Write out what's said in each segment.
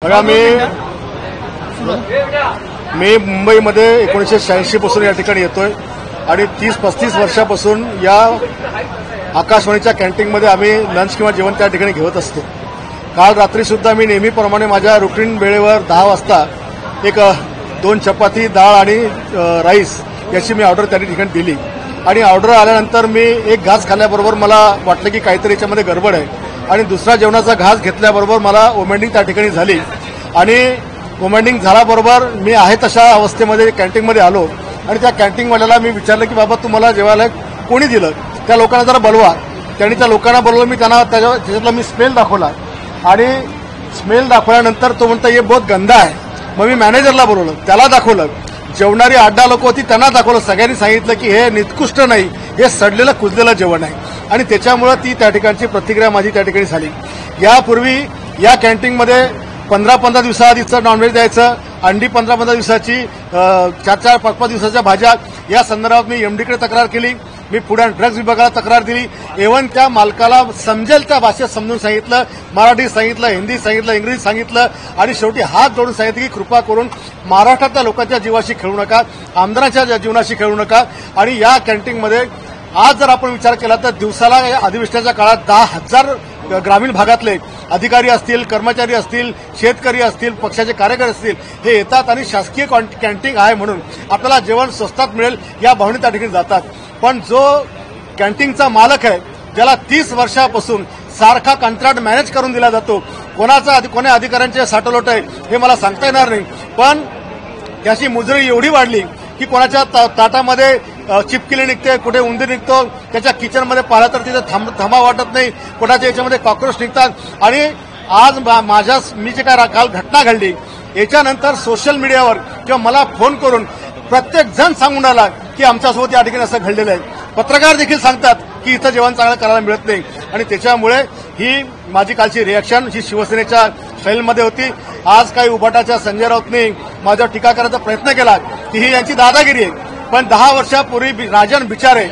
बघा मी मुंबईमध्ये 1986 पासून या ठिकाणी येतोय आणि 30-35 वर्षापासून या आकाशवाणीच्या कॅन्टीनमध्ये आम्ही लंच किंवा जेवण त्या ठिकाणी घेत असतो। काल रात्री सुद्धा मी नेहमीप्रमाणे माझ्या रुटीन वेळेवर 10 वाजता एक 2 चपाती डाळ आणि राईस याची मी ऑर्डर त्या ठिकाणी दिली आणि ऑर्डर आल्यानंतर मी एक घास खाल्ल्याबरोबर मला वाटलं की काहीतरी याच्यामध्ये गडबड आहे आणि दुसरा जेवणाचा घास घेतल्याबरोबर मला ओमेंडिंग त्या ठिकाणी झाली आणि ओमेंडिंग झाल्याबरोबर मी आहे तशा अवस्थेमध्ये कॅन्टीनमध्ये आलो आणि त्या कॅन्टीनवाल्याला मी विचारलं की बाबा तुम्हाला जेवायला कोणी दिलं, त्या लोकांना जरा बोलवा। त्यांनी त्या लोकांना बोलवलं, मी त्यांना त्याच्यातला मी स्मेल दाखवला आणि स्मेल दाखवल्यानंतर तो म्हणता ये बहुत गंदा आहे। मग मी मॅनेजरला बोलवलं, त्याला दाखवलं, जेवणारी 8-10 लोक होती त्यांना दाखवलं, सगळ्यांनी सांगितलं की हे निकृष्ट नाही, हे सडलेलं कुजलेलं जेवण आहे आणि त्याच्यामुळे ती त्या ठिकाणची प्रतिक्रिया माझी त्या ठिकाणी झाली। यापूर्वी या कॅन्टीनमध्ये 15-15 दिवसाआधीचं नॉनव्हेज द्यायचं, अंडी 15-15 दिवसाची, 4-4-5-5 दिवसाच्या भाज्या, या संदर्भात मी एमडीकडे तक्रार केली, मी पुढे ड्रग्ज विभागाला तक्रार दिली। एव्हन त्या मालकाला समजेल त्या भाषेत समजून सांगितलं, मराठी सांगितलं, हिंदी सांगितलं, इंग्रजी सांगितलं आणि शेवटी हात जोडून सांगितलं की कृपा करून महाराष्ट्रातल्या लोकांच्या जीवाशी खेळू नका, आमदारांच्या जीवनाशी खेळू नका। आणि या कॅन्टीनमध्ये आज जर आपण विचार केला तर दिवसाला या अधिवेशनाच्या काळात 10,000 ग्रामीण भागातले अधिकारी असतील, कर्मचारी असतील, शेतकरी असतील, पक्षाचे कार्यकर्ते असतील, हे येतात आणि शासकीय कॅन्टीन आहे म्हणून आपल्याला जेवण स्वस्तात मिळेल या भावनेत त्या ठिकाणी जातात। पण जो कॅन्टीनचा मालक आहे, ज्याला 30 वर्षापासून सारखा कंत्राट मॅनेज करून दिला जातो, कोण्या अधिकाऱ्यांचे साठलोट आहे हे मला सांगता येणार नाही, पण त्याची मुजरी एवढी वाढली की कोणाच्या ताटामध्ये चिपकिली निघते, कुठे उंदीर निघतो, त्याच्या किचनमध्ये पाहिलं तर तिथे थांबा वाटत नाही, कोणाच्या याच्यामध्ये कॉक्रोच निघतात। आणि आज मी जे काय काल घटना घडली याच्यानंतर सोशल मीडियावर किंवा मला फोन करून प्रत्येक जण सांगून आला की आमच्यासोबत या ठिकाणी असं घडलेलं आहे। पत्रकार देखील सांगतात की इथं जेवण चांगलं करायला मिळत नाही आणि त्याच्यामुळे ही माझी कालची रिएक्शन ही शिवसेनेच्या शैलीमध्ये होती। आज काही उभाटाच्या संजय राऊतनी माझ्यावर टीका करायचा प्रयत्न केला की ही यांची दादागिरी आहे, पण 10 वर्षापूर्वी राजन बिचारे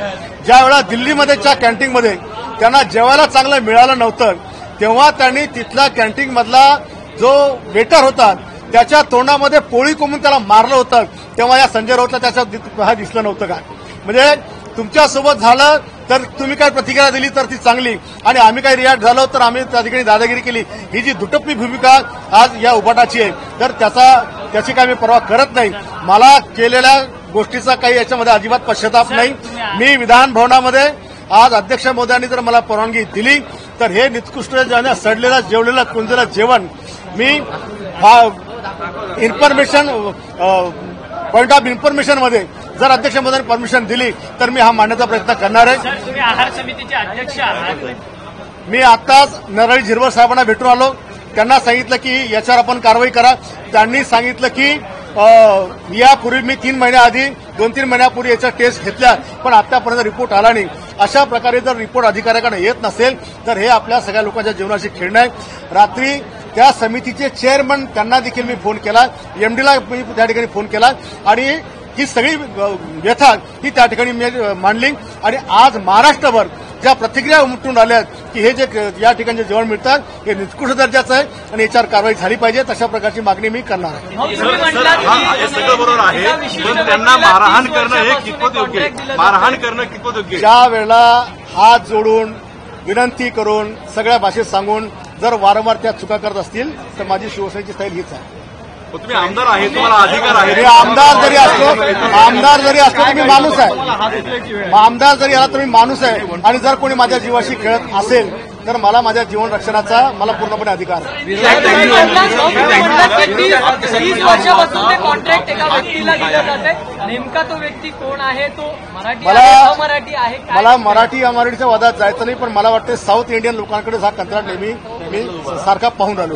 ज्या वेळा दिल्लीमध्येच्या कॅन्टीनमध्ये त्यांना जेवायला चांगलं मिळालं नव्हतं, तेव्हा त्यांनी तिथला कॅन्टीनमधला जो वेटर होता त्याच्या तोंडामध्ये पोळी कोंबून त्याला मारलं होतं, तेव्हा या संजय राऊतला त्याच्या दिसलं नव्हतं का? म्हणजे तुमच्यासोबत झालं तर तुम्ही काय प्रतिक्रिया दिली तर ती चांगली आणि आम्ही काही रिॲक्ट झालो तर आम्ही त्या ठिकाणी दादागिरी केली, ही जी दुटप्पी भूमिका आज या उभाटाची आहे, तर त्याची काय मी पर्वा करत नाही। मला केलेल्या गोष्टीचा काही याच्यामध्ये अजिबात पश्चाताप नाही। मी विधान भवनामध्ये आज अध्यक्ष महोदयांनी जर मला परवानगी दिली तर हे निकृष्ट सडलेलं जेवलेलं कुंजलेलं जेवण मी इन्फॉर्मेशन पॉइंट ऑफ इन्फॉर्मेशन मध्ये जर अध्यक्ष महोदयांनी परमिशन दिली तर मी हा मांडण्याचा प्रयत्न करणार आहे। तुम्ही आहार समितीचे अध्यक्ष आहात, मी आताच नरळी झिरवळ साहेबांना भेटून आलो, त्यांना सांगितलं की याच्यावर आपण कारवाई करा। त्यांनी सांगितलं की यापूर्वी मी 3 महिन्याआधी 2-3 महिन्यापूर्वी याचा टेस्ट घेतल्या पण आतापर्यंत रिपोर्ट आला नाही। अशा प्रकारे जर रिपोर्ट अधिकाऱ्याकडे येत नसेल तर हे आपल्या सगळ्या लोकांच्या जीवनाशी खेळणं आहे। रात्री त्या समितीचे चेअरमन त्यांना देखील मी फोन केला, एमडीला मी त्या ठिकाणी फोन केला आणि ही सगळी व्यथा ही त्या ठिकाणी मी मांडली आणि आज महाराष्ट्रभर ज्या प्रतिक्रिया उमटून आल्या की हे जे या ठिकाणी जेवण मिळतात हे निकृष्ट दर्जाचं आहे आणि याच्यावर कारवाई झाली पाहिजे, तशा प्रकारची मागणी मी करणार आहे। हे सगळं बरोबर आहे, पण त्यांना मारहाण करणं हे कितपत योग्य आहे? मारहाण करणं कितपत योग्य आहे? ज्या वेळेला हात जोडून विनंती करून सगळ्या भाषेत सांगून जर वारंवार त्या चुका करत असतील तर माझी शिवसेनेची स्टाईल हीच आहे। तुम्ही आमदार आहे, तुम्हाला अधिकार आहे, आमदार जरी असलो तर मी माणूस आहे, आमदार जरी आला तर मी माणूस आहे आणि जर कोणी माझ्या जीवाशी खेळत असेल तर मला माझ्या जीवन रक्षणाचा मला पूर्णपणे अधिकार आहे। 30 वर्षापासून ते कॉन्ट्रॅक्ट एका व्यक्तीला दिलं जात आहे, नेमका तो व्यक्ती कोण आहे? तो मराठी आहे, अमराठी आहे? मला मराठी अमराठीच्या वादात जायचं नाही, पण मला वाटतं साऊथ इंडियन लोकांकडे हा कंत्राट नेहमी मी सारखा पाहून राहिलो।